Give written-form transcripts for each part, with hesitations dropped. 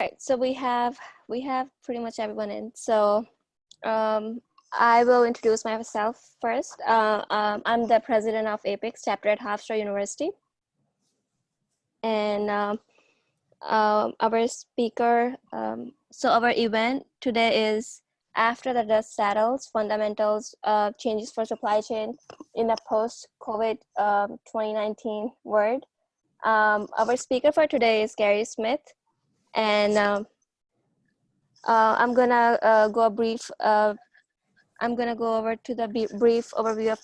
Right, so we have pretty much everyone in. So I will introduce myself first. I'm the president of APICS chapter at Hofstra University, and our speaker. So our event today is after the dust settles: fundamentals changes for supply chain in a post-COVID 2019 world. Our speaker for today is Gary Smith. And I'm gonna I'm gonna go over to the brief overview of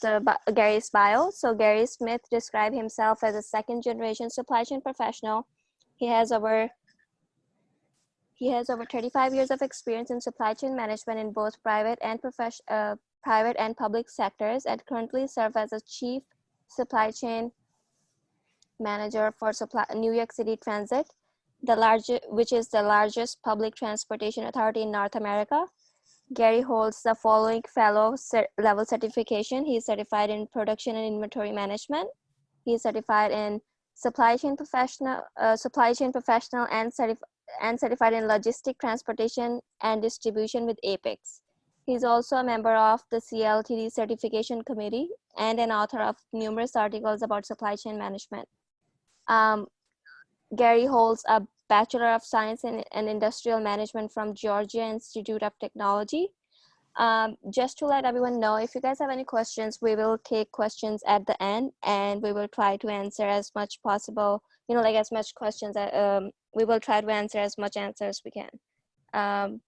Gary's bio. So Gary Smith described himself as a second-generation supply chain professional. He has over 35 years of experience in supply chain management in both private and public sectors, and currently serves as a chief supply chain manager for New York City Transit, which is the largest public transportation authority in North America. Gary holds the following fellow level certification. He is certified in production and inventory management. He is certified in supply chain professional, and certified in logistic transportation and distribution with APICS. He's also a member of the CLTD certification committee and an author of numerous articles about supply chain management. Gary holds a Bachelor of Science in Industrial Management from Georgia Institute of Technology. Just to let everyone know, if you guys have any questions, we will take questions at the end, and we will try to answer as much possible, as much questions, we will try to answer as much answers we can. I'm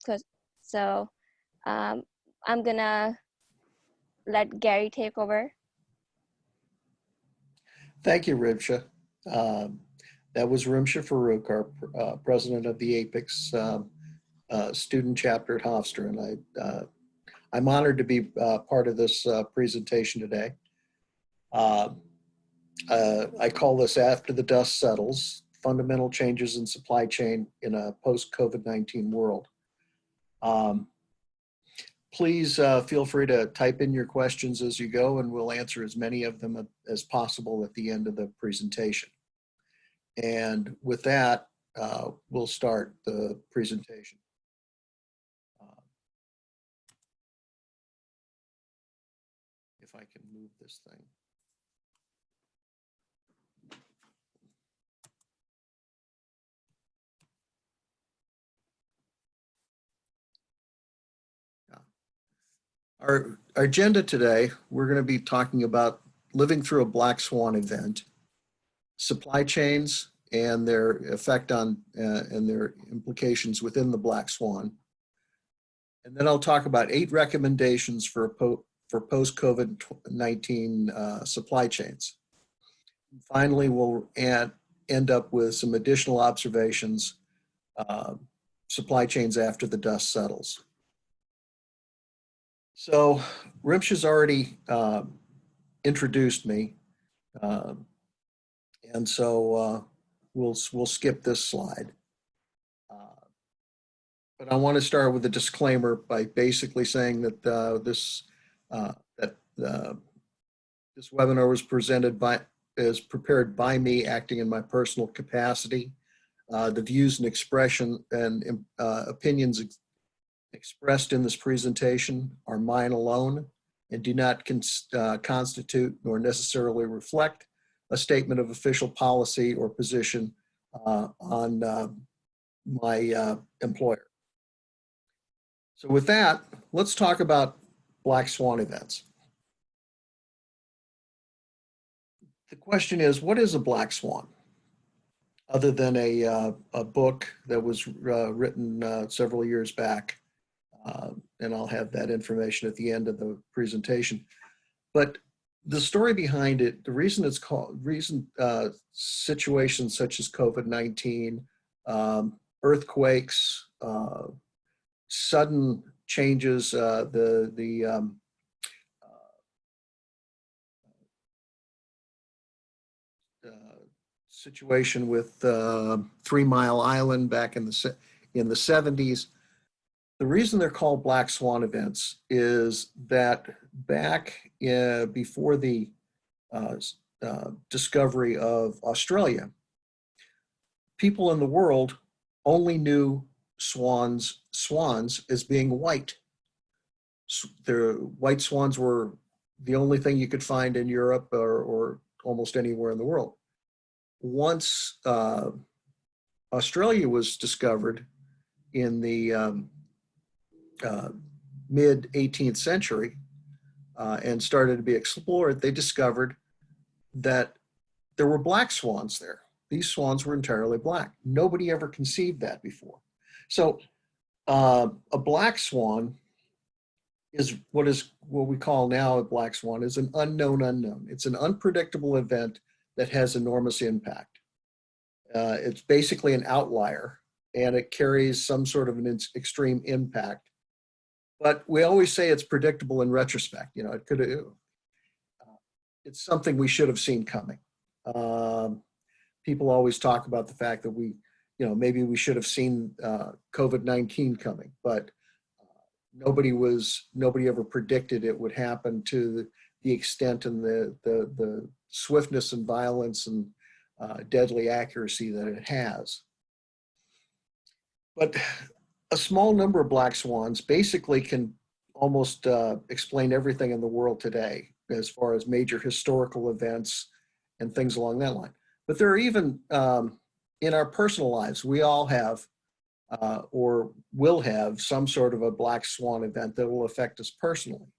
gonna let Gary take over. Thank you, Rimsha. That was Rimsha Farouk, our president of the APICS student chapter at Hofstra, and I'm honored to be part of this presentation today. I call this After the Dust Settles: Fundamental Changes in Supply Chain in a Post-COVID-19 World. Please feel free to type in your questions as you go, and we'll answer as many of them as possible at the end of the presentation. And with that, we'll start the presentation. If I can move this thing. Our agenda today, we're going to be talking about living through a black swan event, supply chains and their effect on and their implications within the black swan. And then I'll talk about 8 recommendations for post-COVID-19 supply chains. And finally, we'll end up with some additional observations, supply chains after the dust settles. So Rimsha's already introduced me. And so we'll skip this slide. But I want to start with a disclaimer by basically saying that this webinar was prepared by me acting in my personal capacity. The views and expression and opinions expressed in this presentation are mine alone and do not constitute nor necessarily reflect a statement of official policy or position on my employer. So with that, let's talk about black swan events. The question is, what is a black swan? Other than a book that was written several years back, and I'll have that information at the end of the presentation. But the story behind it, the reason it's called, situations such as COVID-19, earthquakes, sudden changes, the situation with 3 Mile Island back in the 70s. The reason they're called black swan events is that back before the discovery of Australia, people in the world only knew swans as being white. The white swans were the only thing you could find in Europe or almost anywhere in the world. Once Australia was discovered in the mid 18th century and started to be explored, they discovered that there were black swans there. These swans were entirely black. Nobody ever conceived that before. So a black swan is what we call now a black swan is an unknown unknown. It's an unpredictable event that has enormous impact. It's basically an outlier, and it carries some sort of an extreme impact. But we always say it's predictable in retrospect. You know, it's something we should have seen coming. People always talk about the fact that maybe we should have seen COVID-19 coming, but nobody ever predicted it would happen to the extent and the swiftness and violence and deadly accuracy that it has. But a small number of black swans basically can almost explain everything in the world today as far as major historical events and things along that line. But there are even, in our personal lives, we all have or will have some sort of a black swan event that will affect us personally.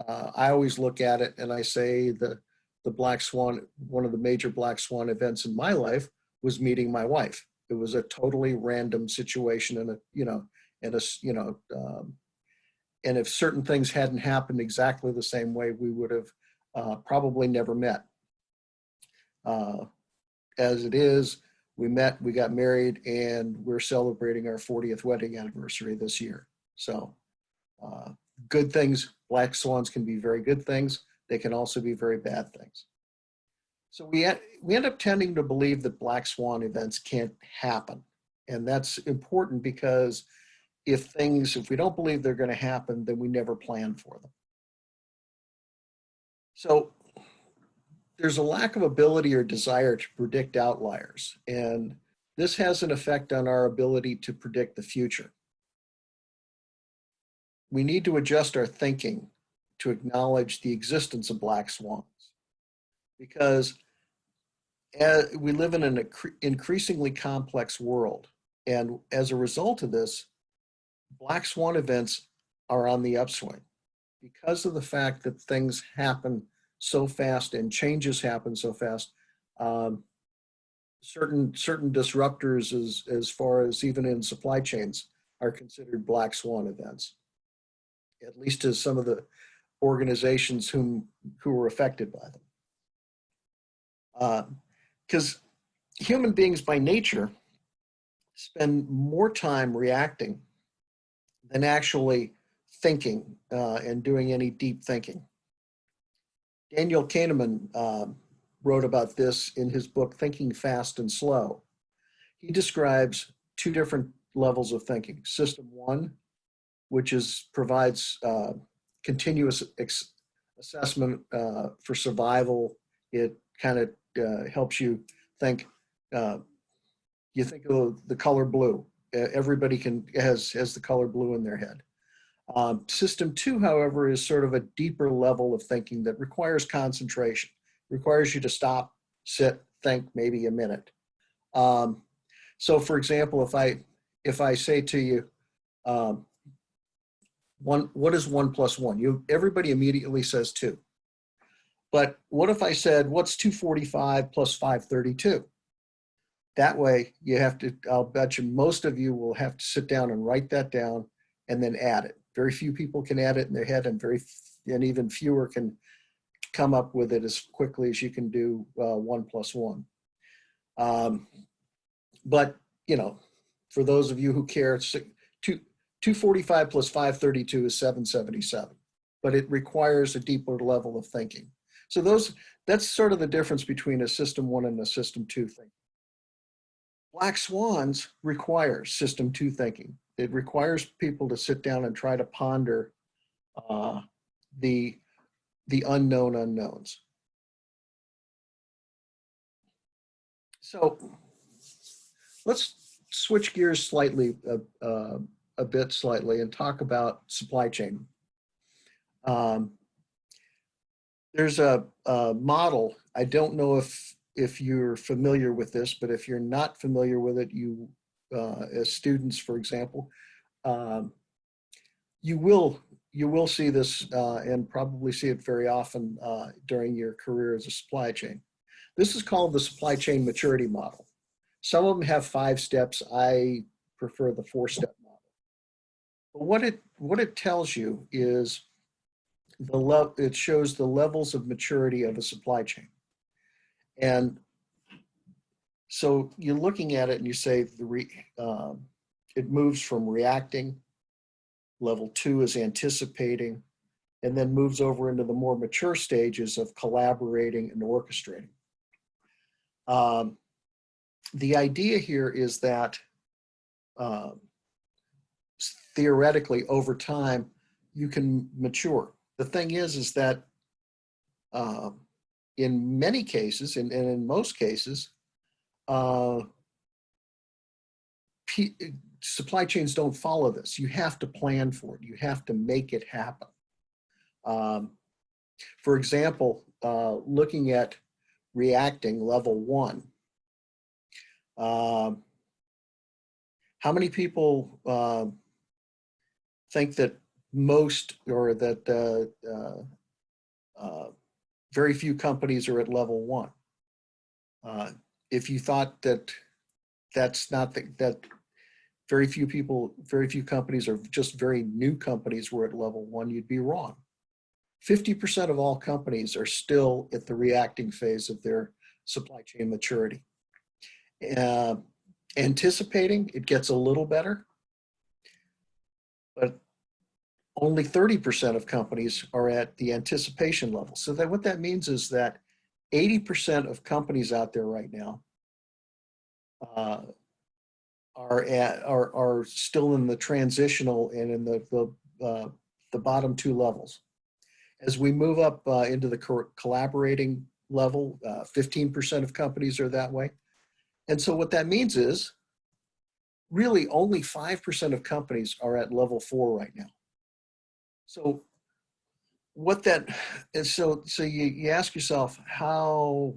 I always look at it and I say the black swan, one of the major black swan events in my life was meeting my wife. It was a totally random situation, and if certain things hadn't happened exactly the same way, we would have probably never met. As it is, we met, we got married, and we're celebrating our 40th wedding anniversary this year. So good things, black swans can be very good things. They can also be very bad things. So we end up tending to believe that black swan events can't happen. And that's important because if we don't believe they're going to happen, then we never plan for them. So there's a lack of ability or desire to predict outliers. And this has an effect on our ability to predict the future. We need to adjust our thinking to acknowledge the existence of black swans, because we live in an increasingly complex world. And as a result of this, black swan events are on the upswing because of the fact that things happen so fast and changes happen so fast. Certain disruptors as far as even in supply chains are considered black swan events, at least to some of the organizations who were affected by them. Because human beings by nature spend more time reacting than actually thinking and doing any deep thinking. Daniel Kahneman wrote about this in his book, Thinking Fast and Slow. He describes two different levels of thinking. System one, which provides continuous assessment for survival. It kind of helps you think. You think of the color blue. Everybody has the color blue in their head. System two, however, is sort of a deeper level of thinking that requires concentration, requires you to stop, sit, think maybe a minute. So for example, if I say to you, what is 1 + 1? Everybody immediately says 2. But what if I said, what's 245 + 532? That way I'll bet you most of you will have to sit down and write that down and then add it. Very few people can add it in their head, and even fewer can come up with it as quickly as you can do 1 + 1. But, for those of you who care, 245 + 532 is 777, but it requires a deeper level of thinking. So that's sort of the difference between a system one and a system two thinking. Black swans require system two thinking. It requires people to sit down and try to ponder the unknown unknowns. So let's switch gears slightly, a bit slightly, and talk about supply chain. There's a model. I don't know if you're familiar with this, but if you're not familiar with it, you, as students, for example, you will see this and probably see it very often during your career as a supply chain. This is called the supply chain maturity model. Some of them have 5 steps. I prefer the 4-step model. But what it tells you is it shows the levels of maturity of a supply chain. And so you're looking at it and you say it moves from reacting, level 2 is anticipating, and then moves over into the more mature stages of collaborating and orchestrating. The idea here is that theoretically over time you can mature. The thing is that in many cases, and in most cases, supply chains don't follow this. You have to plan for it. You have to make it happen. For example, looking at reacting level 1, how many people think that most, or that very few companies are at level 1? If you thought that that's not that very few companies, or just very new companies, were at level 1, you'd be wrong. 50% of all companies are still at the reacting phase of their supply chain maturity. Anticipating, it gets a little better, but only 30% of companies are at the anticipation level. So that what that means is that 80% of companies out there right now are still in the transitional and in the bottom 2 levels. As we move up into the collaborating level, 15% of companies are that way. And so what that means is really only 5% of companies are at level 4 right now. So what that is, so you ask yourself how,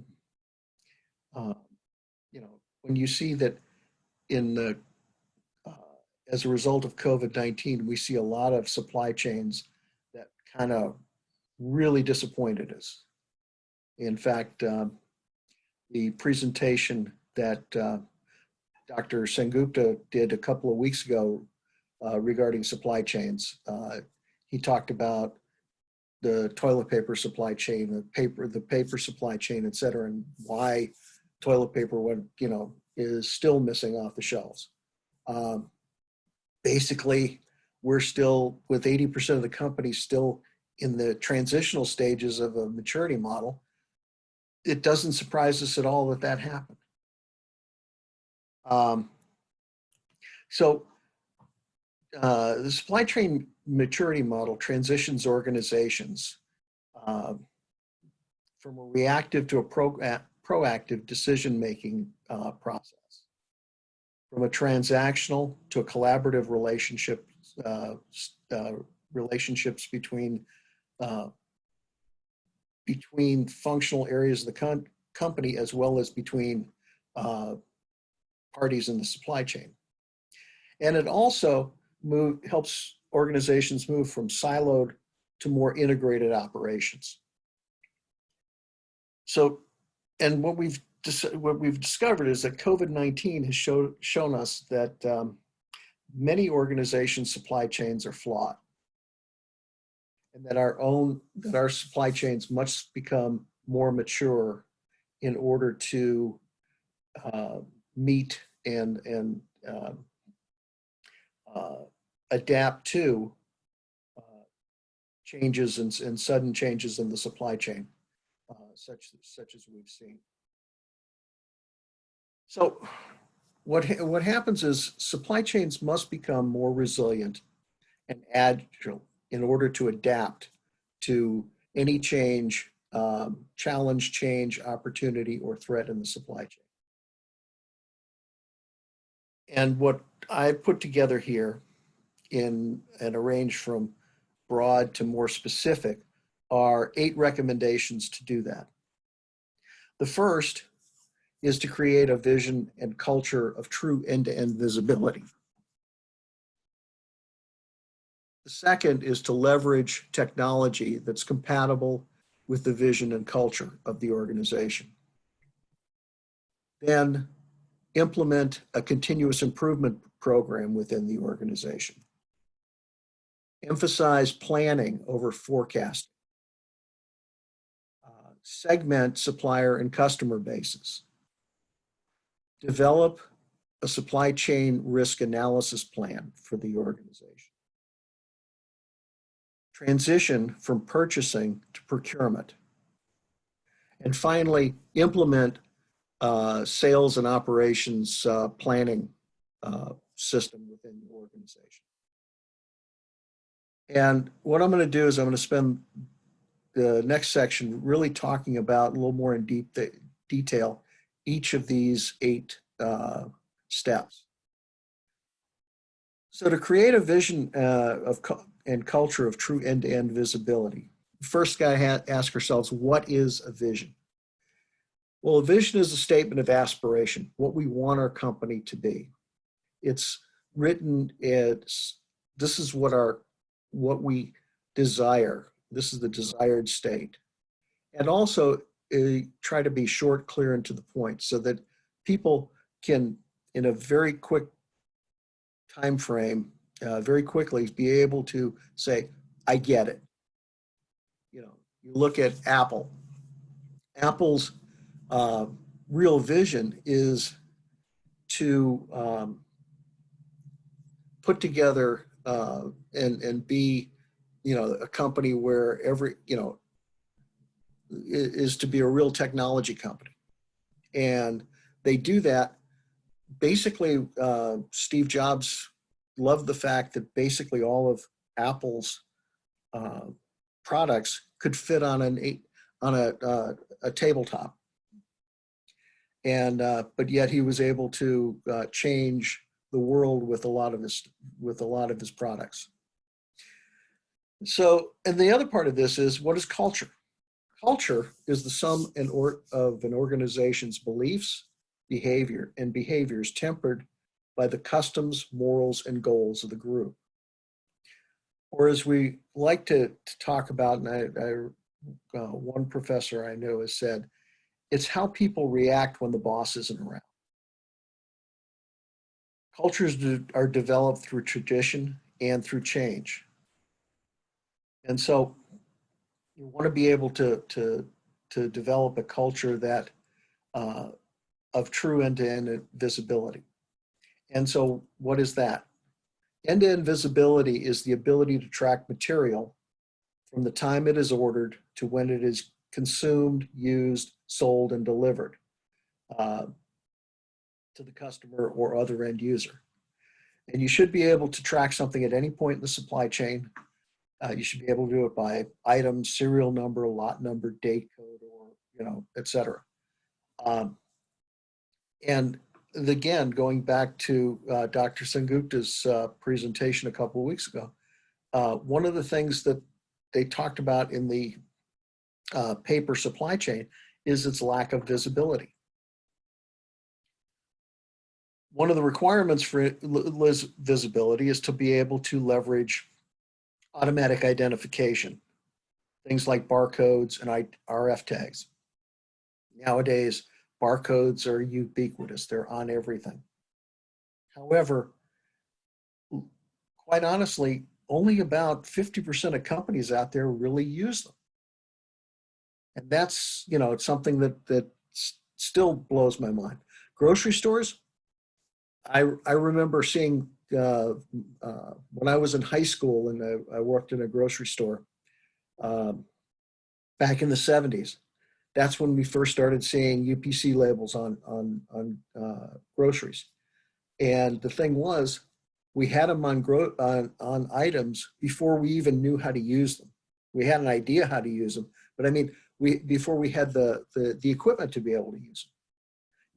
when you see that in the, as a result of COVID-19, we see a lot of supply chains that kind of really disappointed us. In fact, the presentation that Dr. Sengupta did a couple of weeks ago regarding supply chains, he talked about the toilet paper supply chain, the paper supply chain, et cetera, and why toilet paper is still missing off the shelves. Basically, we're still, with 80% of the companies still in the transitional stages of a maturity model. It doesn't surprise us at all that that happened. The supply chain maturity model transitions organizations from a reactive to a proactive decision-making process, from a transactional to a collaborative relationship, relationships between functional areas of the company, as well as between parties in the supply chain. And it also helps organizations move from siloed to more integrated operations. So, and what we've discovered is that COVID-19 has shown us that many organizations' supply chains are flawed, and that our supply chains must become more mature in order to meet and adapt to changes and sudden changes in the supply chain, such as we've seen. So what happens is supply chains must become more resilient and agile in order to adapt to any change, challenge, change, opportunity, or threat in the supply chain. And what I put together here in and arranged from broad to more specific are 8 recommendations to do that. The first is to create a vision and culture of true end-to-end visibility. The second is to leverage technology that's compatible with the vision and culture of the organization. Then implement a continuous improvement program within the organization. Emphasize planning over forecasting. Segment supplier and customer bases. Develop a supply chain risk analysis plan for the organization. Transition from purchasing to procurement. And finally, implement sales and operations planning system within the organization. And what I'm going to do is I'm going to spend the next section really talking about a little more in detail each of these 8 steps. So to create a vision and culture of true end-to-end visibility, first got to ask ourselves, what is a vision? Well, a vision is a statement of aspiration, what we want our company to be. It's written as, this is what we desire. This is the desired state. And also try to be short, clear, and to the point so that people can, in a very quick time frame, very quickly be able to say, I get it. You know, you look at Apple. Apple's real vision is to put together and be, you know, a company where is to be a real technology company. And they do that. Basically, Steve Jobs loved the fact that basically all of Apple's products could fit on a tabletop. And but yet he was able to change the world with a lot of his products. So, and the other part of this is, what is culture? Culture is the sum of an organization's beliefs, behaviors tempered by the customs, morals, and goals of the group. Or as we like to talk about, and one professor I know has said, it's how people react when the boss isn't around. Cultures are developed through tradition and through change. And so you want to be able to develop a culture that of true end-to-end visibility. And so what is that? End-to-end visibility is the ability to track material from the time it is ordered to when it is consumed, used, sold, and delivered to the customer or other end user. And you should be able to track something at any point in the supply chain. You should be able to do it by item, serial number, lot number, date code, or, et cetera. And again, going back to Dr. Sengupta's presentation a couple of weeks ago, one of the things that they talked about in the paper supply chain is its lack of visibility. One of the requirements for visibility is to be able to leverage automatic identification, things like barcodes and RF tags. Nowadays, barcodes are ubiquitous. They're on everything. However, quite honestly, only about 50% of companies out there really use them. And that's, it's something that still blows my mind. Grocery stores, I remember seeing when I was in high school and I worked in a grocery store back in the 70s. That's when we first started seeing UPC labels on groceries. And the thing was, we had them on items before we even knew how to use them. We had an idea how to use them, but I mean, before we had the equipment to be able to use them.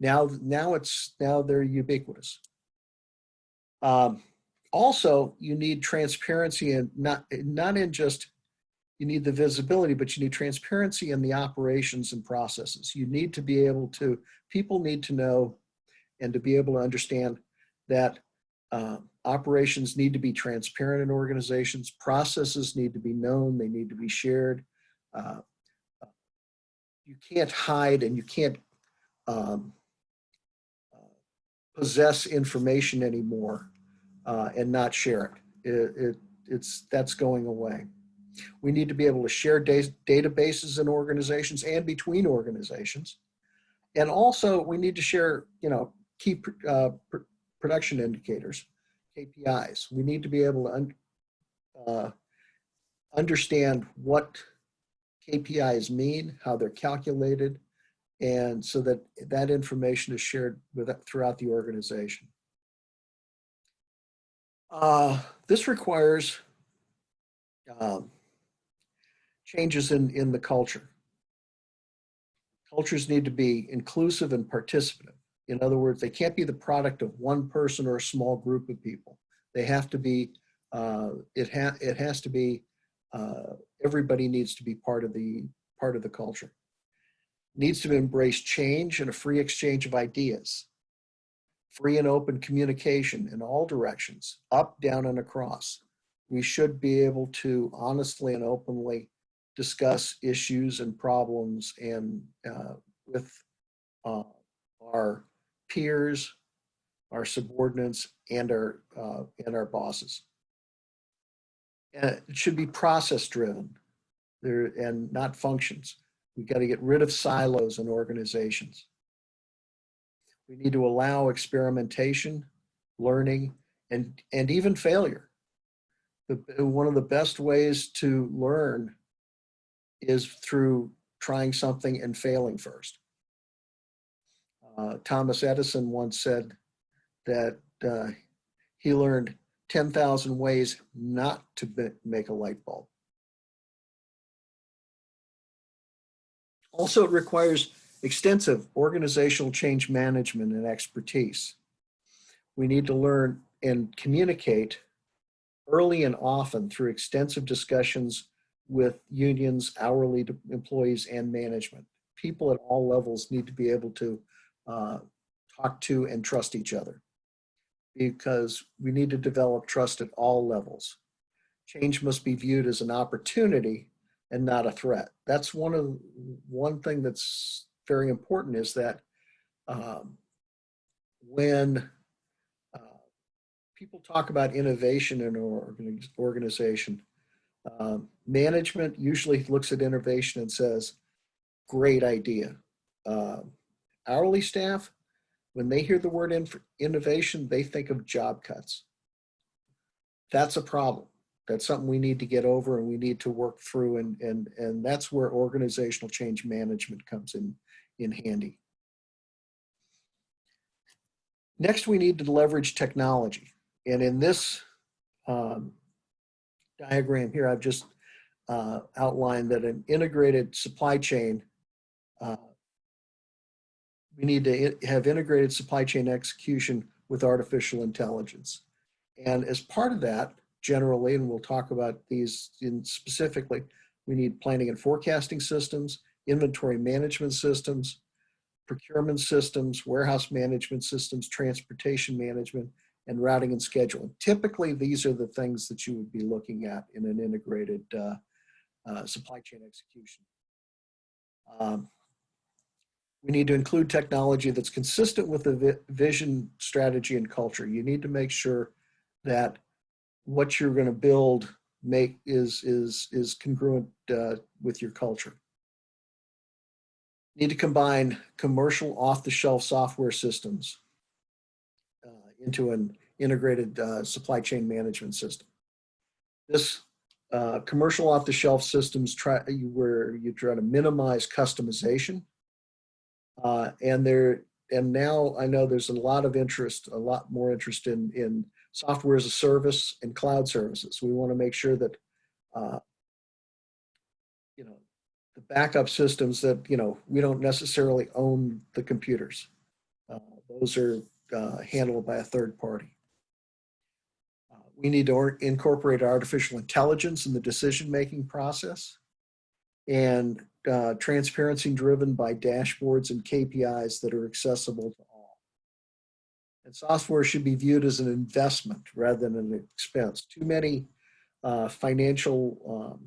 Now they're ubiquitous. Also, you need transparency, and not in just you need the visibility, but you need transparency in the operations and processes. You need to be able to, people need to know and to be able to understand that operations need to be transparent in organizations. Processes need to be known. They need to be shared. You can't hide, and you can't possess information anymore and not share it. That's going away. We need to be able to share databases in organizations and between organizations. And also we need to share, key production indicators, KPIs. We need to be able to understand what KPIs mean, how they're calculated, and so that that information is shared throughout the organization. This requires changes in the culture. Cultures need to be inclusive and participative. In other words, they can't be the product of one person or a small group of people. They have to be, it has to be, everybody needs to be part of the culture. Needs to embrace change and a free exchange of ideas. Free and open communication in all directions, up, down, and across. We should be able to honestly and openly discuss issues and problems and with our peers, our subordinates, and our bosses. And it should be process driven and not functions. We've got to get rid of silos in organizations. We need to allow experimentation, learning, and even failure. One of the best ways to learn is through trying something and failing first. Thomas Edison once said that he learned 10,000 ways not to make a light bulb. Also, it requires extensive organizational change management and expertise. We need to learn and communicate early and often through extensive discussions with unions, hourly employees, and management. People at all levels need to be able to talk to and trust each other, because we need to develop trust at all levels. Change must be viewed as an opportunity and not a threat. That's one thing that's very important, is that when people talk about innovation in an organization, management usually looks at innovation and says, great idea. Hourly staff, when they hear the word innovation, they think of job cuts. That's a problem. That's something we need to get over and we need to work through, and that's where organizational change management comes in handy. Next, we need to leverage technology. And in this diagram here, I've just outlined that an integrated supply chain, we need to have integrated supply chain execution with artificial intelligence. And as part of that, generally, and we'll talk about these specifically, we need planning and forecasting systems, inventory management systems, procurement systems, warehouse management systems, transportation management, and routing and scheduling. Typically, these are the things that you would be looking at in an integrated supply chain execution. We need to include technology that's consistent with the vision, strategy, and culture. You need to make sure that what you're going to build is congruent with your culture. You need to combine commercial off-the-shelf software systems into an integrated supply chain management system. This commercial off-the-shelf systems where you try to minimize customization, and now I know there's a lot more interest in software as a service and cloud services. We want to make sure that the backup systems that we don't necessarily own the computers. Those are handled by a third party. We need to incorporate artificial intelligence in the decision-making process, and transparency driven by dashboards and KPIs that are accessible to all. And software should be viewed as an investment rather than an expense. Too many financial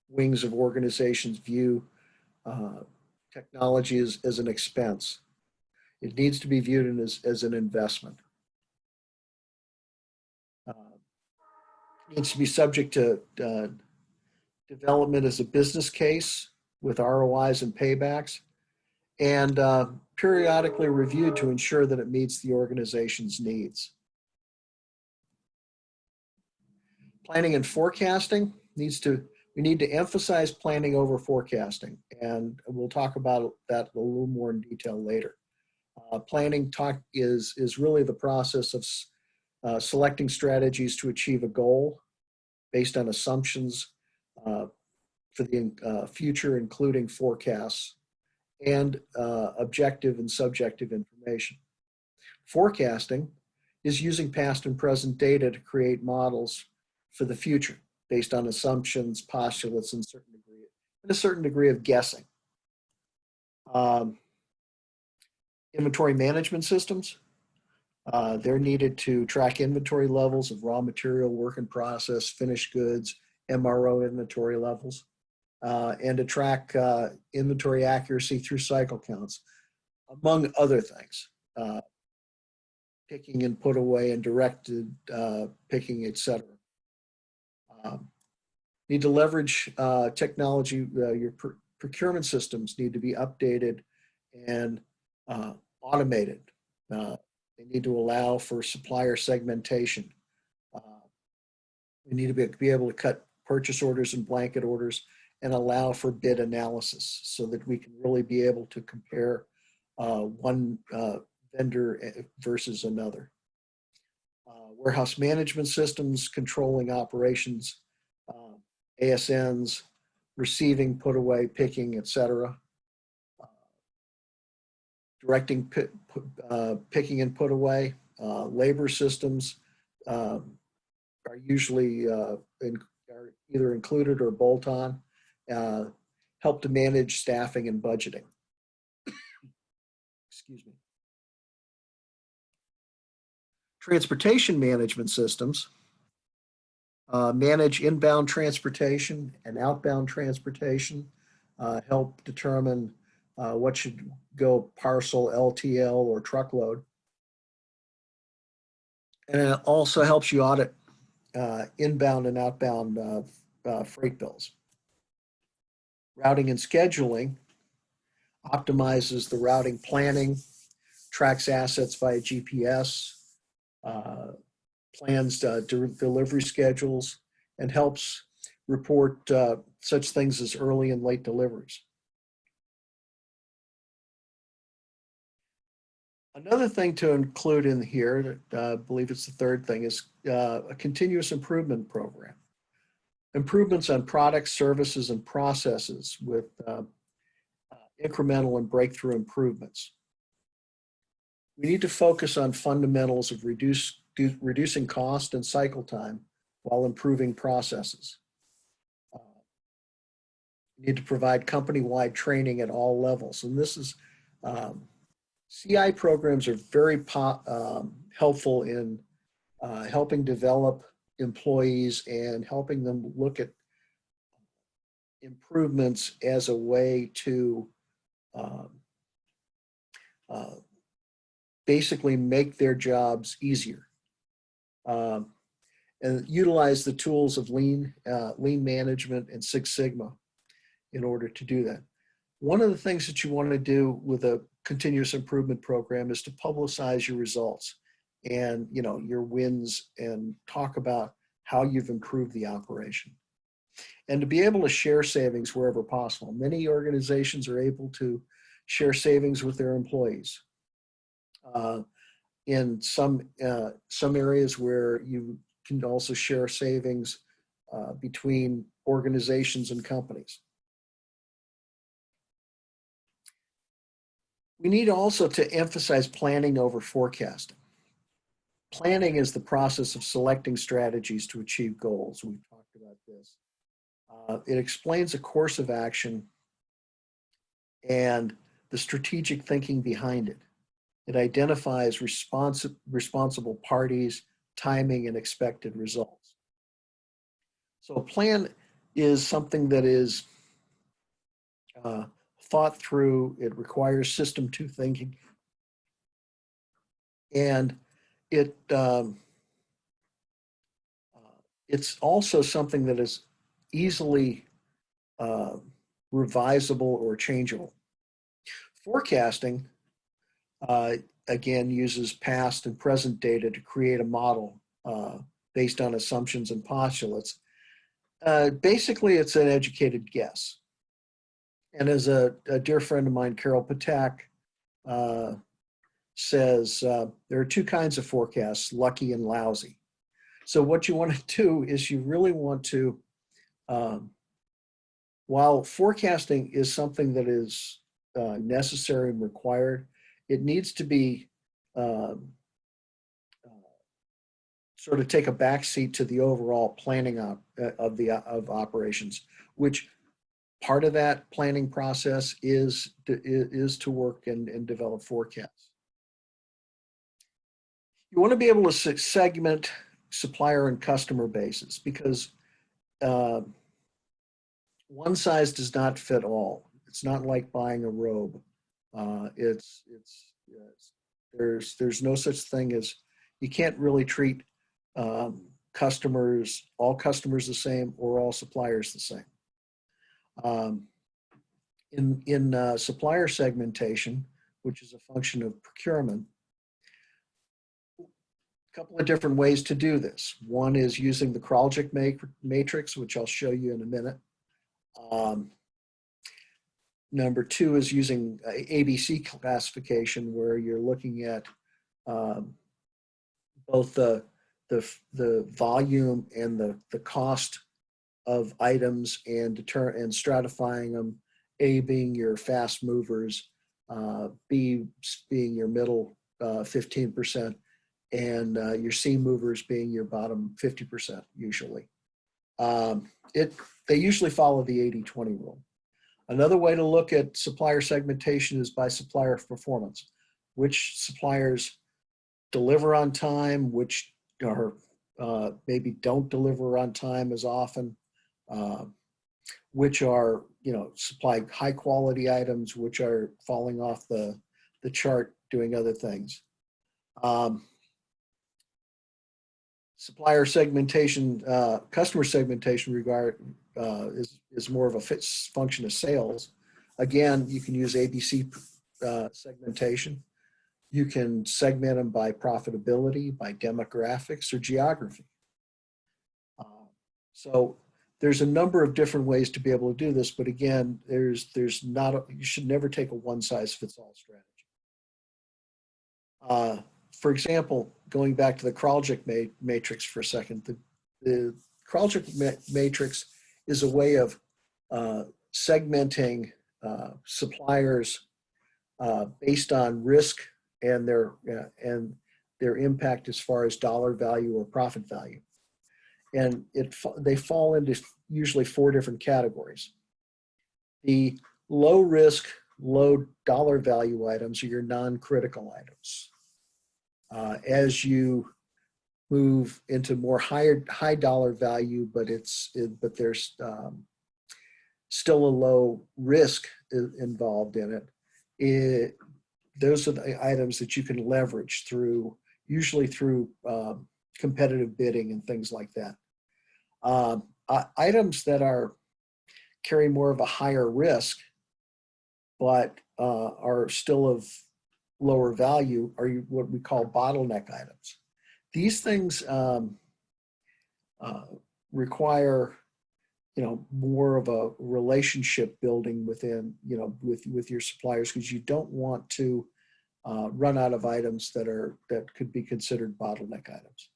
wings of organizations view technology as an expense. It needs to be viewed as an investment. It needs to be subject to development as a business case with ROIs and paybacks, and periodically reviewed to ensure that it meets the organization's needs. Planning and forecasting we need to emphasize planning over forecasting, and we'll talk about that a little more in detail later. Planning is really the process of selecting strategies to achieve a goal based on assumptions for the future, including forecasts and objective and subjective information. Forecasting is using past and present data to create models for the future based on assumptions, postulates, and a certain degree of guessing. Inventory management systems. They're needed to track inventory levels of raw material, work in process, finished goods, MRO inventory levels, and to track inventory accuracy through cycle counts, among other things. Picking and put away and directed picking, etc. Need to leverage technology. Your procurement systems need to be updated and automated. They need to allow for supplier segmentation. We need to be able to cut purchase orders and blanket orders and allow for bid analysis so that we can really be able to compare one vendor versus another. Warehouse management systems, controlling operations, ASNs, receiving, put away, picking, etc. Directing picking and put away. Labor systems are usually are either included or bolt on. Help to manage staffing and budgeting. Excuse me. Transportation management systems manage inbound transportation and outbound transportation, help determine what should go parcel, LTL, or truckload. And it also helps you audit inbound and outbound freight bills. Routing and scheduling optimizes the routing planning, tracks assets via GPS, plans delivery schedules, and helps report such things as early and late deliveries. Another thing to include in here, I believe it's the third thing, is a continuous improvement program. Improvements on products, services, and processes with incremental and breakthrough improvements. We need to focus on fundamentals of reducing cost and cycle time while improving processes. We need to provide company-wide training at all levels. And this is, CI programs are very helpful in helping develop employees and helping them look at improvements as a way to basically make their jobs easier, and utilize the tools of lean management and Six Sigma in order to do that. One of the things that you want to do with a continuous improvement program is to publicize your results and your wins and talk about how you've improved the operation. And to be able to share savings wherever possible. Many organizations are able to share savings with their employees. In some areas where you can also share savings between organizations and companies. We need also to emphasize planning over forecasting. Planning is the process of selecting strategies to achieve goals. We've talked about this. It explains a course of action and the strategic thinking behind it. It identifies responsible parties, timing, and expected results. So a plan is something that is thought through. It requires system two thinking. And it's also something that is easily revisable or changeable. Forecasting, again, uses past and present data to create a model based on assumptions and postulates. Basically, it's an educated guess. And as a dear friend of mine, Carol Patak, says, there are two kinds of forecasts, lucky and lousy. So what you want to do is you really want to, while forecasting is something that is necessary and required, it needs to be sort of take a backseat to the overall planning of operations, which part of that planning process is to work and develop forecasts. You want to be able to segment supplier and customer bases because one size does not fit all. It's not like buying a robe. There's no such thing as, you can't really treat all customers the same or all suppliers the same. In supplier segmentation, which is a function of procurement, a couple of different ways to do this. One is using the Kraljic Matrix, which I'll show you in a minute. Number two is using ABC classification, where you're looking at both the volume and the cost of items and stratifying them. A being your fast movers, B being your middle 15%, and your C movers being your bottom 50% usually. They usually follow the 80-20 rule. Another way to look at supplier segmentation is by supplier performance. Which suppliers deliver on time, which are maybe don't deliver on time as often, which are, supply high quality items, which are falling off the chart doing other things. Supplier segmentation, customer segmentation is more of a function of sales. Again, you can use ABC segmentation. You can segment them by profitability, by demographics, or geography. So there's a number of different ways to be able to do this, but again, there's not you should never take a one-size-fits-all strategy. For example, going back to the Kraljic Matrix for a second, the Kraljic Matrix is a way of segmenting suppliers based on risk and their impact as far as dollar value or profit value. And they fall into usually 4 different categories. The low risk, low dollar value items are your non-critical items. As you move into more high dollar value, but there's still a low risk involved in it, those are the items that you can leverage usually through competitive bidding and things like that. Items that carry more of a higher risk, but are still of lower value, are what we call bottleneck items. These things require, more of a relationship building within, with your suppliers, because you don't want to run out of items that could be considered bottleneck items.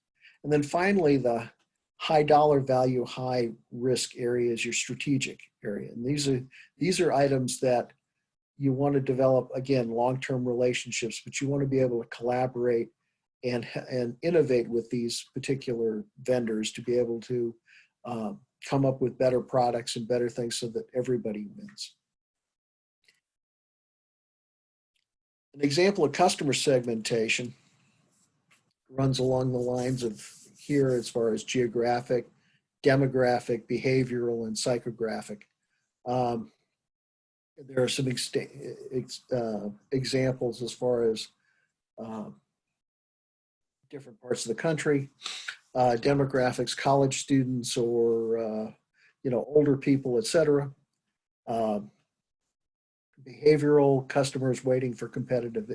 And then finally, the high dollar value, high risk area is your strategic area. And these are items that you want to develop, again, long-term relationships, but you want to be able to collaborate and innovate with these particular vendors to be able to come up with better products and better things so that everybody wins. An example of customer segmentation runs along the lines of here as far as geographic, demographic, behavioral, and psychographic. There are some examples as far as different parts of the country, demographics, college students, or older people, etc. Behavioral, customers waiting for competitive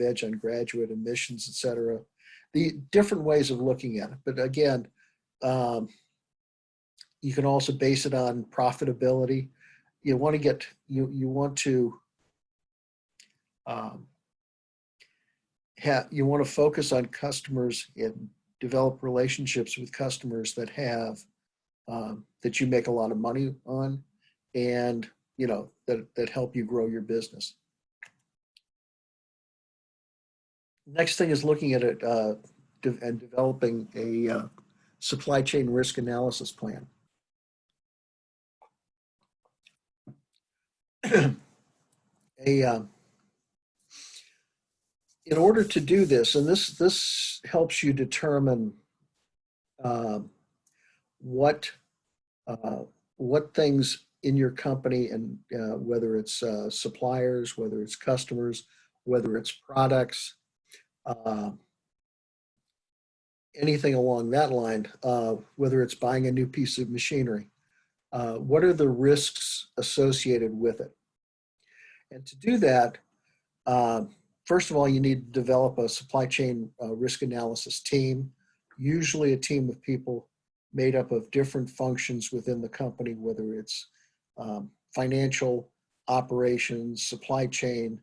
edge on graduate admissions, etc. The different ways of looking at it, but again, you can also base it on profitability. You want to get you want to focus on customers and develop relationships with customers that have that you make a lot of money on, and that help you grow your business. Next thing is looking at it and developing a supply chain risk analysis plan. In order to do this, and this helps you determine what things in your company, and whether it's suppliers, whether it's customers, whether it's products, anything along that line, whether it's buying a new piece of machinery, what are the risks associated with it? And to do that, first of all, you need to develop a supply chain risk analysis team, usually a team of people made up of different functions within the company, whether it's financial, operations, supply chain,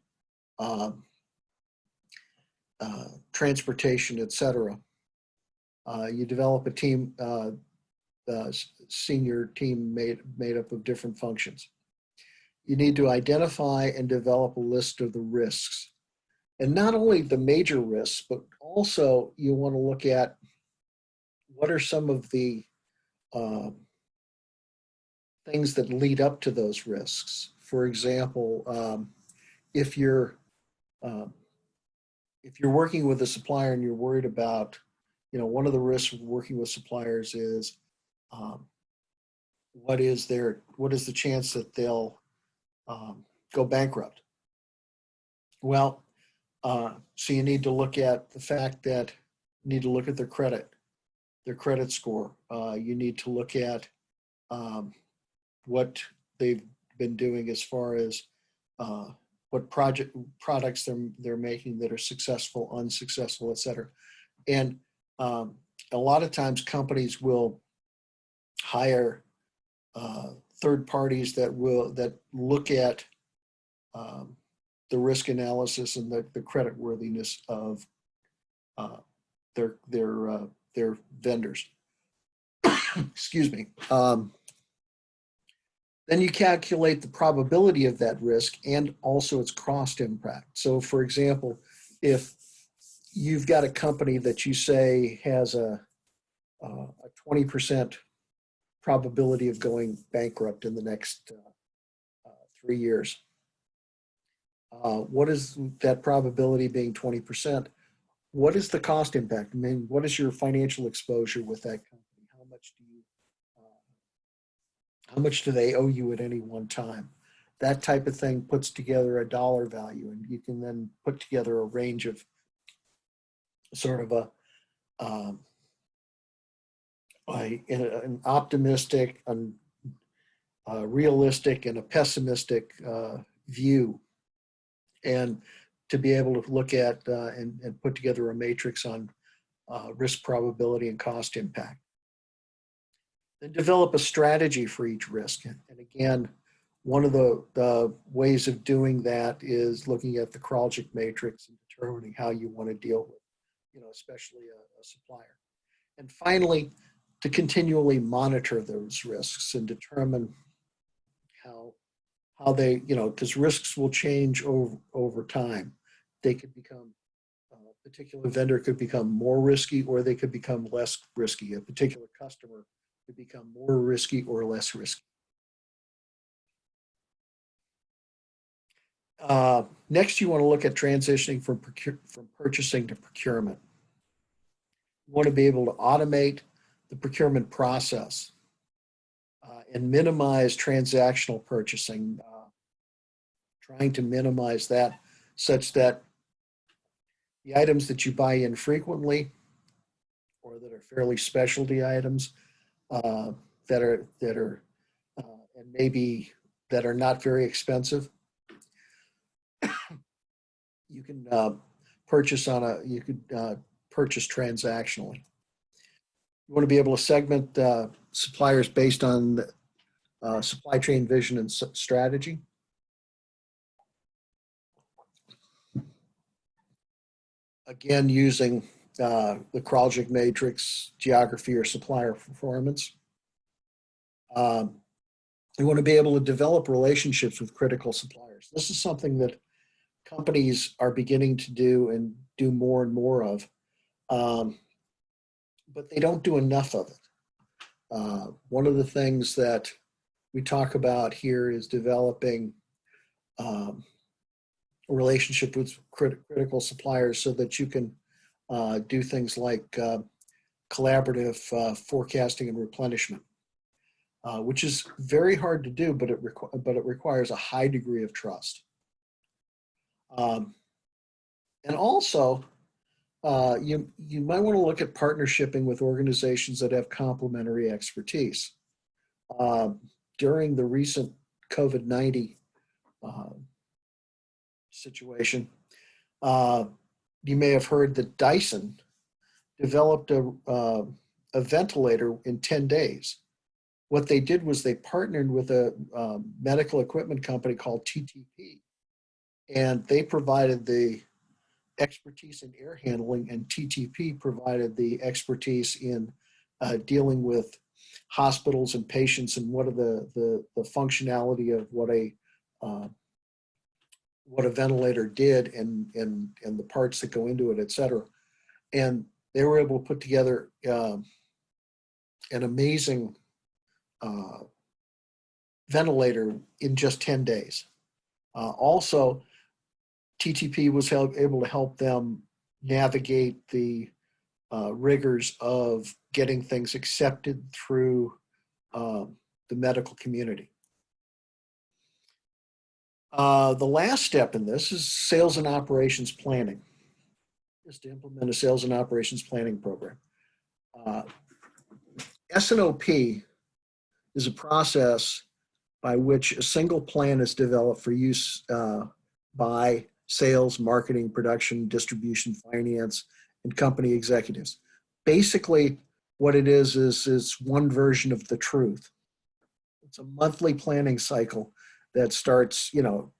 transportation, etc. You develop a team, senior team made up of different functions. You need to identify and develop a list of the risks. And not only the major risks, but also you want to look at what are some of the things that lead up to those risks. For example, if you're working with a supplier and you're worried about, one of the risks of working with suppliers is what is the chance that they'll go bankrupt? Well, so you need to look at the fact that you need to look at their credit score. You need to look at what they've been doing as far as what products they're making that are successful, unsuccessful, et cetera. And a lot of times companies will hire third parties that look at the risk analysis and the credit worthiness of their vendors. Excuse me. Then you calculate the probability of that risk and also its cost impact. So for example, if you've got a company that you say has a 20% probability of going bankrupt in the next 3 years, what is that probability being 20%? What is the cost impact? I mean, what is your financial exposure with that company? How much do they owe you at any one time? That type of thing puts together a dollar value, and you can then put together a range of sort of an optimistic, a realistic, and a pessimistic view, and to be able to look at and put together a matrix on risk probability and cost impact. Then develop a strategy for each risk. And again, one of the ways of doing that is looking at the Kraljic Matrix and determining how you want to deal with, especially a supplier. And finally, to continually monitor those risks and determine how they, because risks will change over time. they could become, a particular vendor could become more risky, or they could become less risky. A particular customer could become more risky or less risky. Next, you want to look at transitioning from purchasing to procurement. You want to be able to automate the procurement process and minimize transactional purchasing, trying to minimize that such that the items that you buy infrequently or that are fairly specialty items that are and maybe that are not very expensive, you can purchase purchase transactionally. You want to be able to segment suppliers based on supply chain vision and strategy. Again, using the Kraljic Matrix, geography, or supplier performance. You want to be able to develop relationships with critical suppliers. This is something that companies are beginning to do and do more and more of, but they don't do enough of it. One of the things that we talk about here is developing a relationship with critical suppliers so that you can do things like collaborative forecasting and replenishment, which is very hard to do, but it requires a high degree of trust. And also, you might want to look at partnershipping with organizations that have complementary expertise. During the recent COVID-19 situation, you may have heard that Dyson developed a ventilator in 10 days. What they did was they partnered with a medical equipment company called TTP, and they provided the expertise in air handling, and TTP provided the expertise in dealing with hospitals and patients and what are the functionality of what a ventilator did and the parts that go into it, et cetera. And they were able to put together an amazing ventilator in just 10 days. Also, TTP was able to help them navigate the rigors of getting things accepted through the medical community. The last step in this is sales and operations planning, is to implement a sales and operations planning program. S&OP is a process by which a single plan is developed for use by sales, marketing, production, distribution, finance, and company executives. Basically, what it is one version of the truth. It's a monthly planning cycle that starts,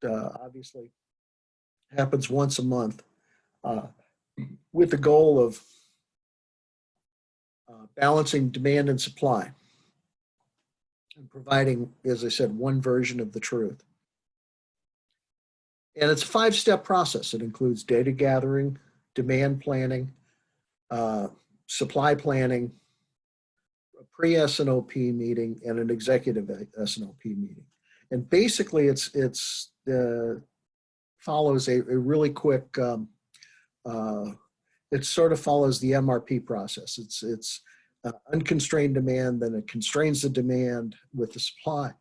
obviously happens once a month with the goal of balancing demand and supply and providing, as I said, one version of the truth. And it's a 5-step process. It includes data gathering, demand planning, supply planning, a pre-S&OP meeting, and an executive S&OP meeting. And basically, it follows a really quick. It sort of follows the MRP process. It's unconstrained demand, then it constrains the demand with the supply,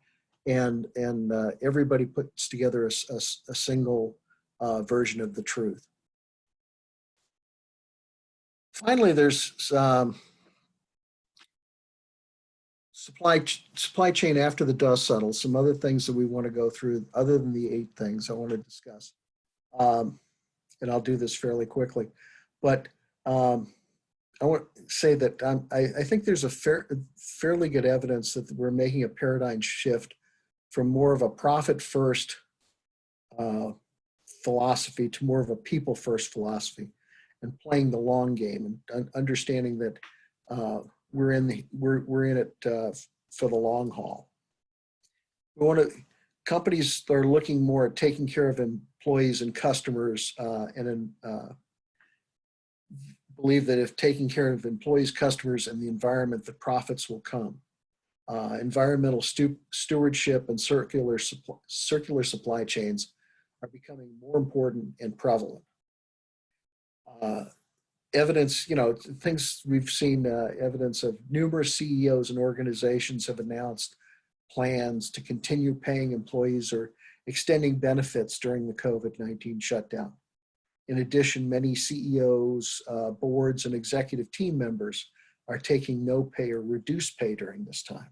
and everybody puts together a single version of the truth. Finally, there's supply chain after the dust settles. Some other things that we want to go through, other than the 8 things I want to discuss, and I'll do this fairly quickly. But I want to say that I think there's a fairly good evidence that we're making a paradigm shift from more of a profit-first philosophy to more of a people-first philosophy, and playing the long game and understanding that we're in it for the long haul. Companies are looking more at taking care of employees and customers, believe that if taking care of employees, customers, and the environment, the profits will come. Environmental stewardship and circular supply chains are becoming more important and prevalent. Evidence, things we've seen, evidence of numerous CEOs and organizations have announced plans to continue paying employees or extending benefits during the COVID-19 shutdown. In addition, many CEOs, boards, and executive team members are taking no pay or reduced pay during this time.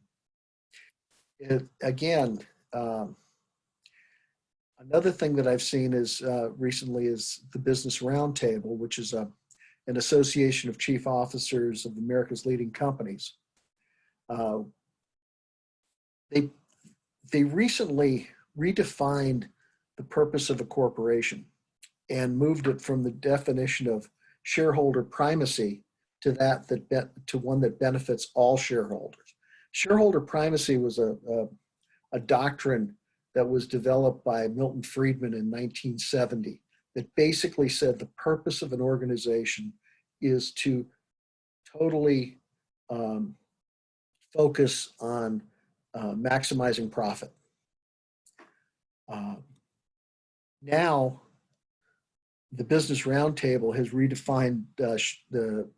Another thing that I've seen is recently is the Business Roundtable, which is an association of chief officers of America's leading companies. They recently redefined the purpose of a corporation and moved it from the definition of shareholder primacy to one that benefits all shareholders. Shareholder primacy was a doctrine that was developed by Milton Friedman in 1970 that basically said the purpose of an organization is to totally focus on maximizing profit. Now, the Business Roundtable has redefined the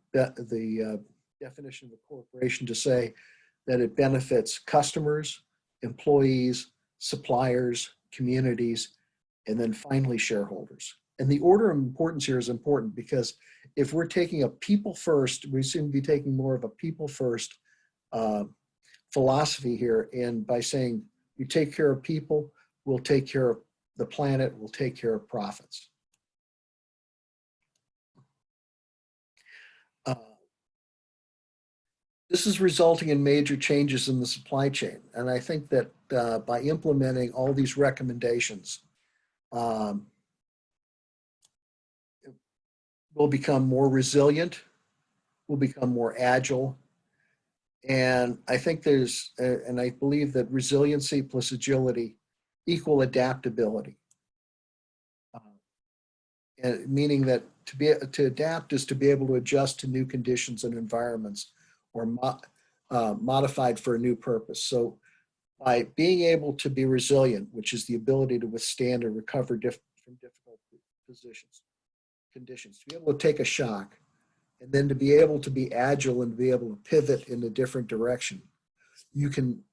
definition of a corporation to say that it benefits customers, employees, suppliers, communities, and then finally shareholders. And the order of importance here is important because if we're taking a people first, we seem to be taking more of a people first philosophy here. And by saying you take care of people, we'll take care of the planet, we'll take care of profits. This is resulting in major changes in the supply chain. And I think that by implementing all these recommendations, we'll become more resilient, we'll become more agile. And I think and I believe that resiliency plus agility equal adaptability. And meaning that to adapt is to be able to adjust to new conditions and environments or modified for a new purpose. So by being able to be resilient, which is the ability to withstand or recover from difficult conditions, to be able to take a shock, and then to be able to be agile and to be able to pivot in a different direction,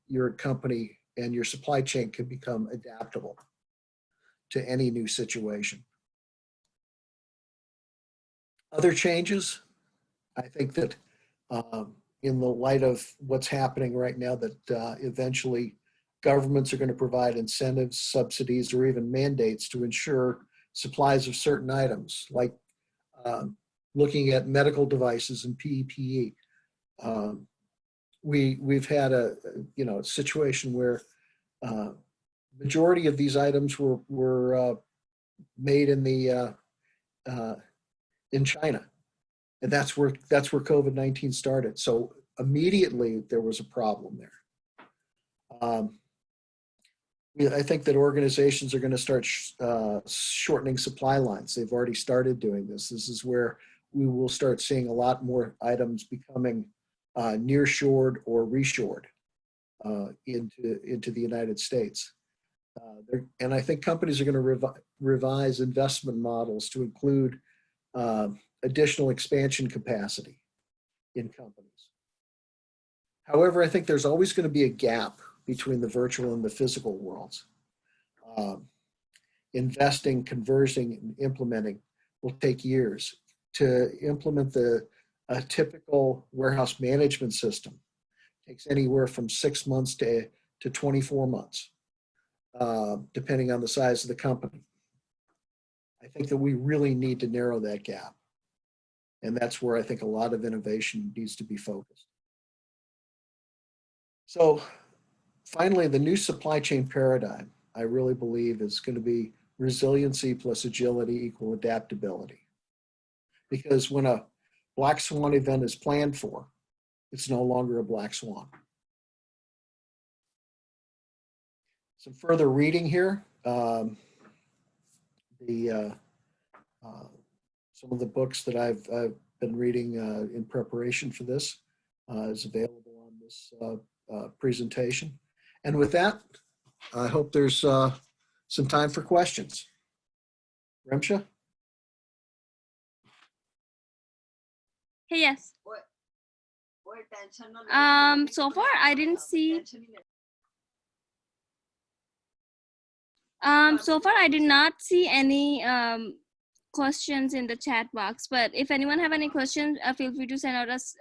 your company and your supply chain can become adaptable to any new situation. Other changes, I think that in the light of what's happening right now, that eventually governments are going to provide incentives, subsidies, or even mandates to ensure supplies of certain items, like looking at medical devices and PPE. We've had a situation where majority of these items were made in China. And that's where COVID-19 started. So immediately there was a problem there. I think that organizations are going to start shortening supply lines. They've already started doing this. This is where we will start seeing a lot more items becoming nearshored or reshored into the United States. And I think companies are going to revise investment models to include additional expansion capacity in companies. However, I think there's always going to be a gap between the virtual and the physical worlds. Investing, conversing, and implementing will take years. To implement a typical warehouse management system takes anywhere from 6 months to 24 months, depending on the size of the company. I think that we really need to narrow that gap. And that's where I think a lot of innovation needs to be focused. So finally, the new supply chain paradigm, I really believe, is going to be resiliency plus agility equal adaptability. Because when a black swan event is planned for, it's no longer a black swan. Some further reading here. the some of the books that I've been reading in preparation for this is available on this presentation. And with that, I hope there's some time for questions. Remsha? Hey, yes. So far I didn't see. So far I did not see any questions in the chat box. But if anyone have any questions, feel free to send us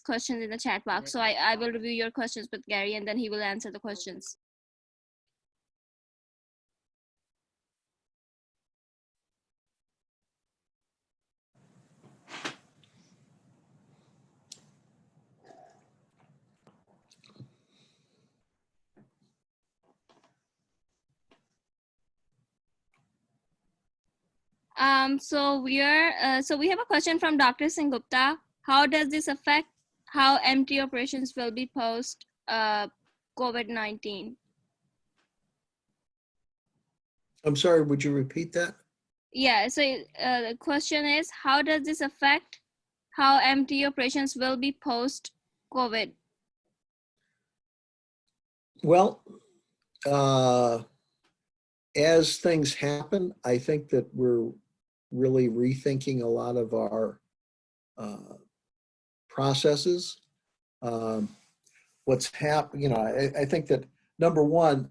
questions in the chat box. So I will review your questions with Gary, and then he will answer the questions. So we have a question from Dr. Singh Gupta. How does this affect how MT operations will be post COVID-19? I'm sorry, would you repeat that? Yeah, so the question is, how does this affect how MT operations will be post COVID? Well, as things happen, I think that we're really rethinking a lot of our processes. What's happening, I think that number one,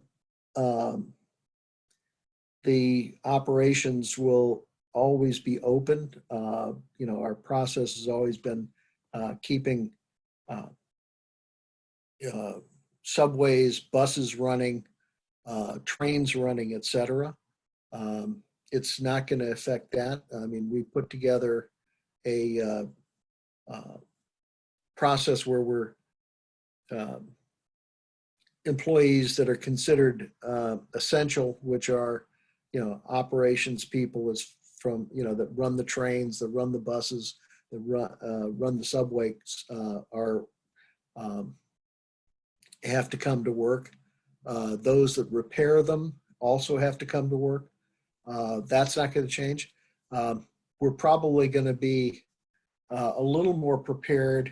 the operations will always be open. Our process has always been keeping subways, buses running, trains running, et cetera. It's not going to affect that. I mean, we put together a process where we're employees that are considered essential, which are, operations people is from, that run the trains, that run the buses, that run the subways, have to come to work. Those that repair them also have to come to work. That's not going to change. We're probably going to be a little more prepared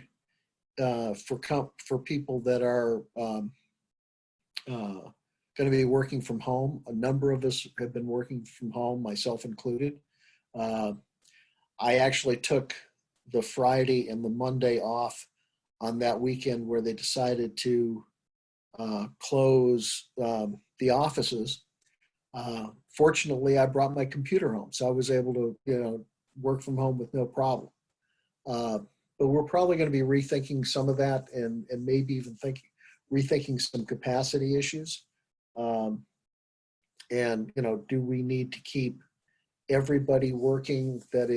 for people that are going to be working from home. A number of us have been working from home, myself included. I actually took the Friday and the Monday off on that weekend where they decided to close the offices. Fortunately, I brought my computer home, so I was able to, work from home with no problem. But we're probably going to be rethinking some of that, and maybe even rethinking some capacity issues. And do we need to keep everybody working that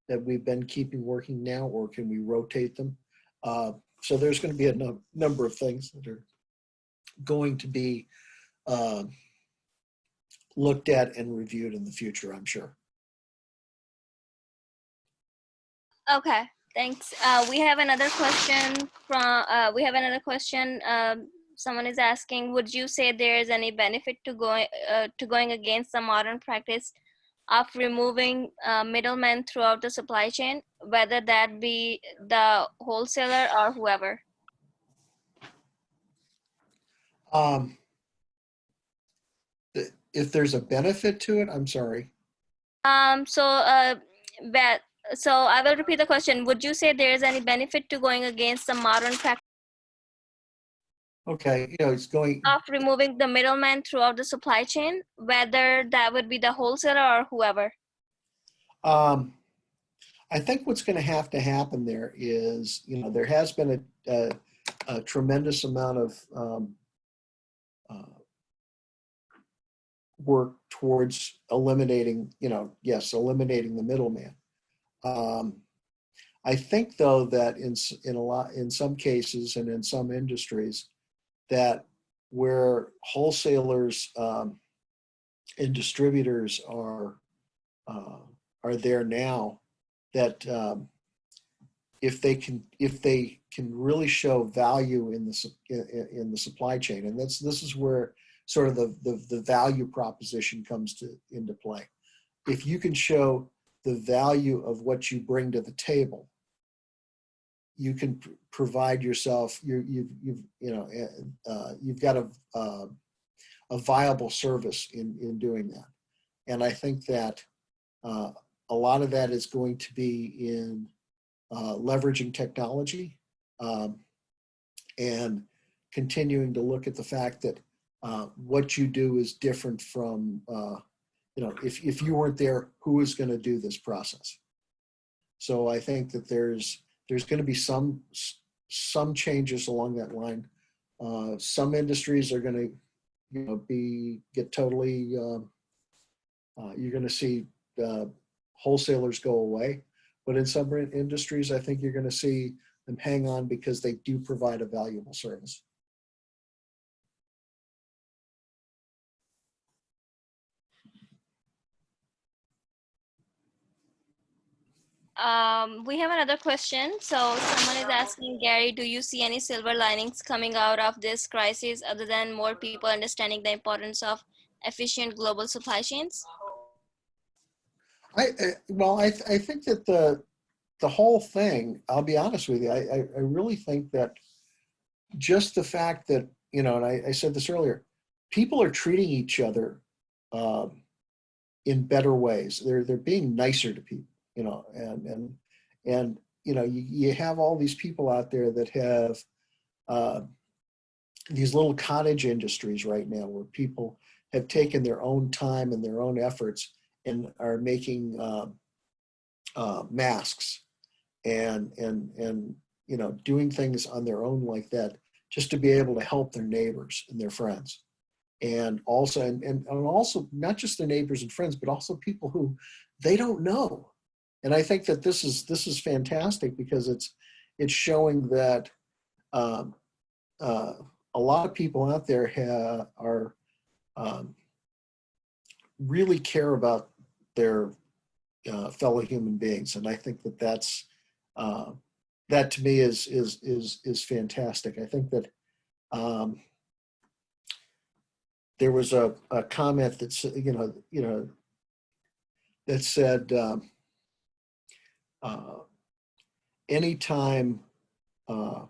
we've been keeping working now, or can we rotate them? So there's going to be a number of things that are going to be looked at and reviewed in the future, I'm sure. Okay, thanks. We have another question someone is asking, would you say there is any benefit to going against the modern practice of removing middlemen throughout the supply chain, whether that be the wholesaler or whoever? If there's a benefit to it, I'm sorry. So I will repeat the question. Would you say there is any benefit to going against the modern practice? Okay, it's going of removing the middleman throughout the supply chain, whether that would be the wholesaler or whoever? I think what's going to happen there is, there has been a tremendous amount of work towards eliminating, eliminating the middleman. I think, though, that in some cases and in some industries, that where wholesalers and distributors are there now, that if they can really show value in the supply chain, and this is where sort of the value proposition comes into play. If you can show the value of what you bring to the table, you can provide yourself, you've got a viable service in doing that. And I think that a lot of that is going to be in leveraging technology and continuing to look at the fact that what you do is different from, if you weren't there, who is going to do this process? So I think that there's going to be some changes along that line. Some industries are going to, get totally. You're going to see wholesalers go away, but in some industries, I think you're going to see them hang on because they do provide a valuable service. We have another question. So someone is asking, Gary, do you see any silver linings coming out of this crisis other than more people understanding the importance of efficient global supply chains? I think that the whole thing, I'll be honest with you, I really think that just the fact that, and I said this earlier, people are treating each other in better ways. They're being nicer to people, and you have all these people out there that have these little cottage industries right now where people have taken their own time and their own efforts and are making masks and doing things on their own like that, just to be able to help their neighbors and their friends. And also, and also not just their neighbors and friends, but also people who they don't know. And I think that this is fantastic because it's showing that a lot of people out there are really care about their fellow human beings, and I think that that to me is fantastic. I think that there was a comment that that said anytime, and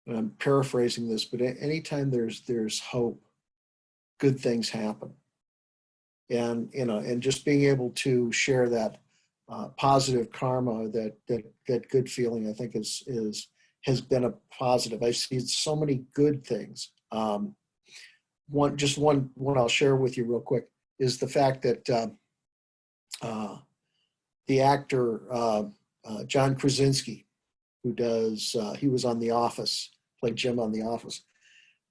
I'm paraphrasing this, but anytime there's hope, good things happen. And and just being able to share that positive karma, that good feeling, I think has been a positive. I've seen so many good things. One I'll share with you real quick is the fact that the actor John Krasinski, who he was on The Office, played Jim on The Office.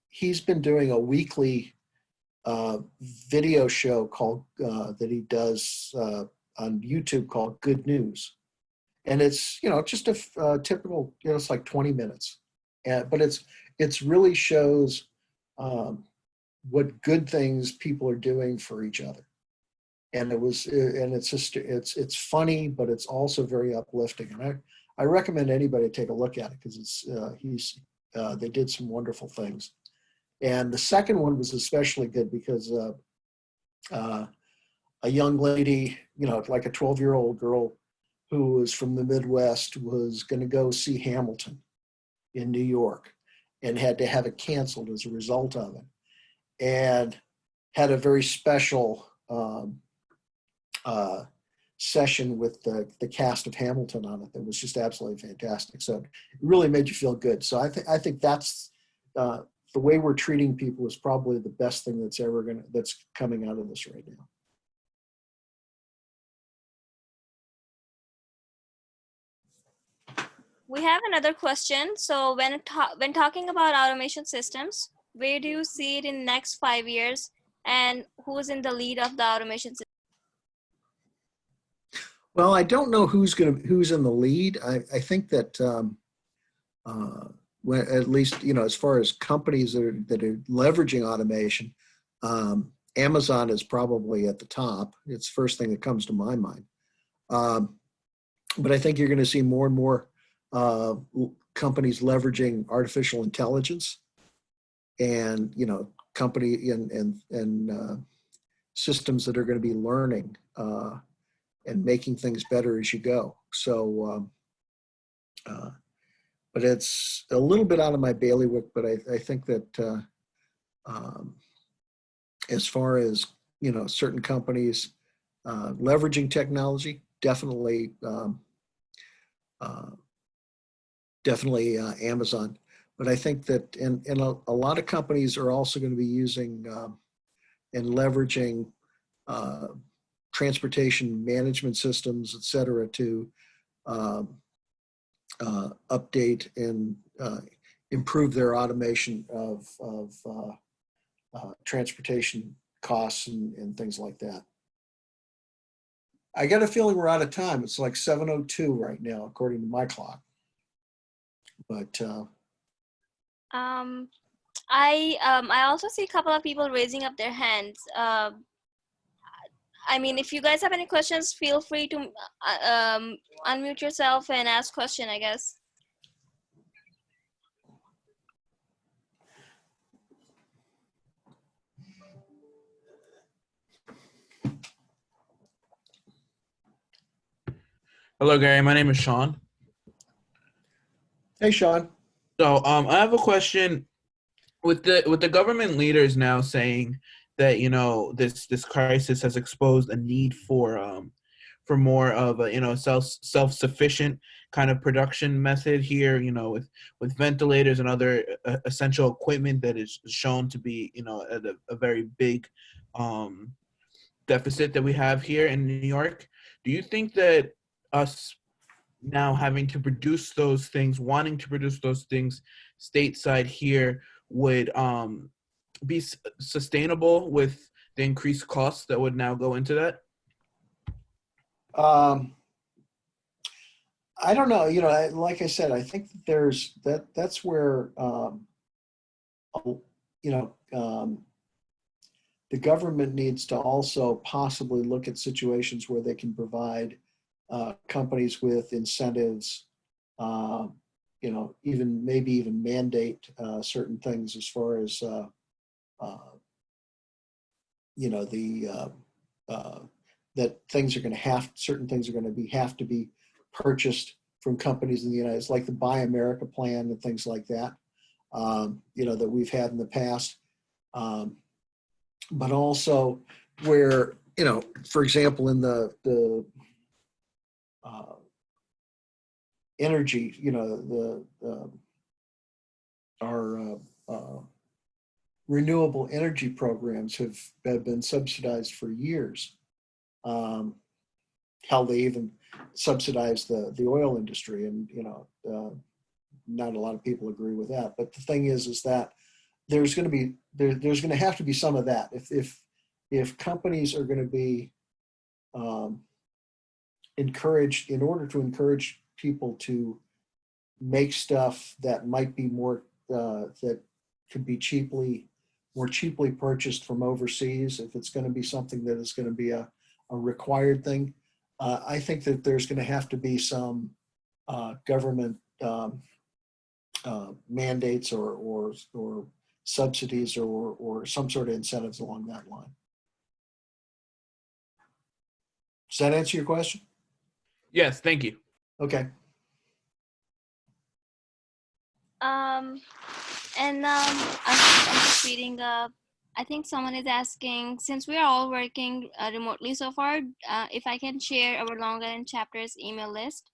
He's been doing a weekly video show called that he does on YouTube called Good News, and it's just a typical it's like 20 minutes, but it's really shows what good things people are doing for each other, and it's funny, but it's also very uplifting, and I recommend anybody take a look at it because they did some wonderful things. And the second one was especially good because a young lady, like a 12-year-old girl who was from the Midwest, was going to go see Hamilton in New York and had to have it canceled as a result of it, and had a very special session with the cast of Hamilton on it that was just absolutely fantastic. So it really made you feel good. So I think that's the way we're treating people is probably the best thing that's coming out of this right now. We have another question. So when talking about automation systems, where do you see it in the next 5 years, and who's in the lead of the automation system? Well, I don't know who's in the lead. I think that at least as far as companies that are leveraging automation, Amazon is probably at the top. It's the first thing that comes to my mind. But I think you're going to see more and more companies leveraging artificial intelligence and company and systems that are going to be learning and making things better as you go. So, but it's a little bit out of my bailiwick, but I think that as far as, certain companies leveraging technology, definitely Amazon. But I think that a lot of companies are also going to be using and leveraging transportation management systems, et cetera, to update and improve their automation of transportation costs and things like that. I got a feeling we're out of time. It's like 7:02 right now, according to my clock. But I also see a couple of people raising up their hands. I mean, if you guys have any questions, feel free to unmute yourself and ask question, I guess. Hello, Gary. My name is Sean. hey, Sean. So, I have a question. With the government leaders now saying that this crisis has exposed a need for more of a self-sufficient kind of production method here, with ventilators and other essential equipment that is shown to be at a very big deficit that we have here in New York. Do you think that us now having to produce those things, wanting to produce those things stateside here would be sustainable with the increased costs that would now go into that? I don't know. Like I said, I think that that's where the government needs to also possibly look at situations where they can provide companies with incentives, maybe even mandate certain things as far as that certain things are going to have to be purchased from companies in the United States, like the Buy America plan and things like that, that we've had in the past. But also where, for example, in the energy, our renewable energy programs have been subsidized for years. Hell, they even subsidize the oil industry, and not a lot of people agree with that. But the thing is that there's going to have to be some of that. If companies are going to be encouraged, in order to encourage people to make stuff that might be more that could be more cheaply purchased from overseas, if it's going to be something that is going to be a required thing, I think that there's going to have to be some government mandates or subsidies or some sort of incentives along that line. Does that answer your question? Yes, thank you. Okay. I'm just reading up. I think someone is asking, since we are all working remotely so far, if I can share our Long Island chapter's email list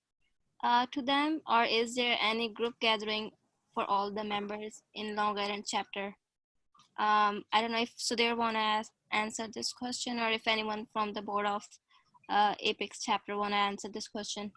to them, or is there any group gathering for all the members in Long Island chapter? I don't know if Sudhir want to answer this question, or if anyone from the board of APICS chapter want to answer this question.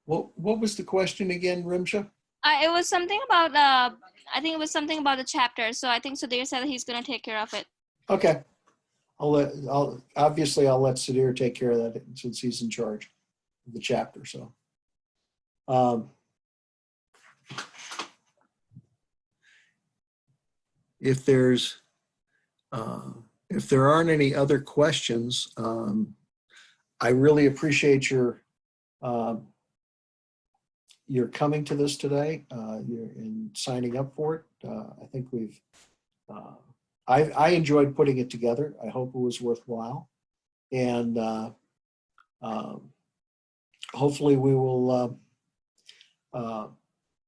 What was the question again, Rimsha? It was something about I think it was something about the chapter. So I think Sudhir said that he's going to take care of it. Okay. I'll let Sudhir take care of that since he's in charge of the chapter. So, if there aren't any other questions, I really appreciate your coming to this today, and signing up for it. I think I enjoyed putting it together. I hope it was worthwhile. And hopefully we will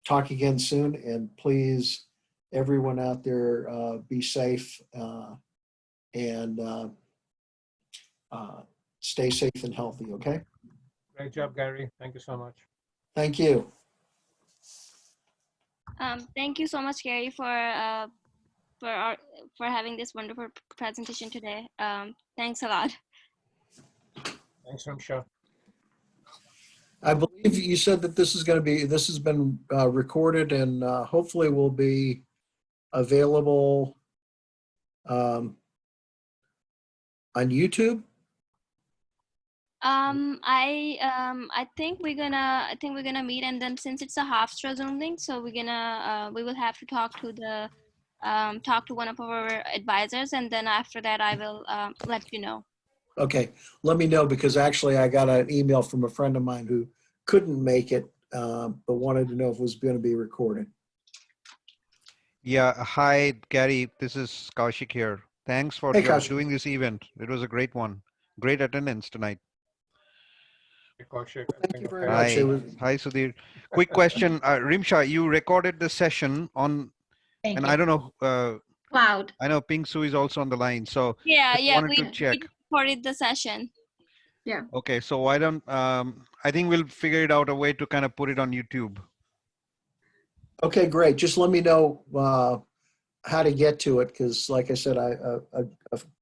talk again soon. And please, everyone out there, be safe and stay safe and healthy, okay? Great job, Gary. Thank you so much. Thank you. Thank you so much, Gary, for having this wonderful presentation today. Thanks a lot. Thanks, Ramsha. I believe you said that this has been recorded and hopefully will be available on YouTube. I think we're gonna meet, and then since it's a Hofstra Zoom link, so we will have to talk to one of our advisors, and then after that I will let you know. Okay, let me know, because actually I got an email from a friend of mine who couldn't make it, but wanted to know if it was going to be recorded. Yeah, hi, Gary. This is Kaushik here. Thanks for Hey, Kaushik. doing this event. It was a great one. Great attendance tonight. Kaushik. Thank you very much. Hi, It was, hi, Sudhir. Quick question, Rimsha, you recorded the session on, Thank and you. I don't know, Cloud. I know Ping Su is also on the line, so Yeah, just yeah, wanted we to check. recorded the session. Okay, so why don't, I think we'll figure it out a way to kind of put it on YouTube. okay, great. Just let me know how to get to it, because like I said, a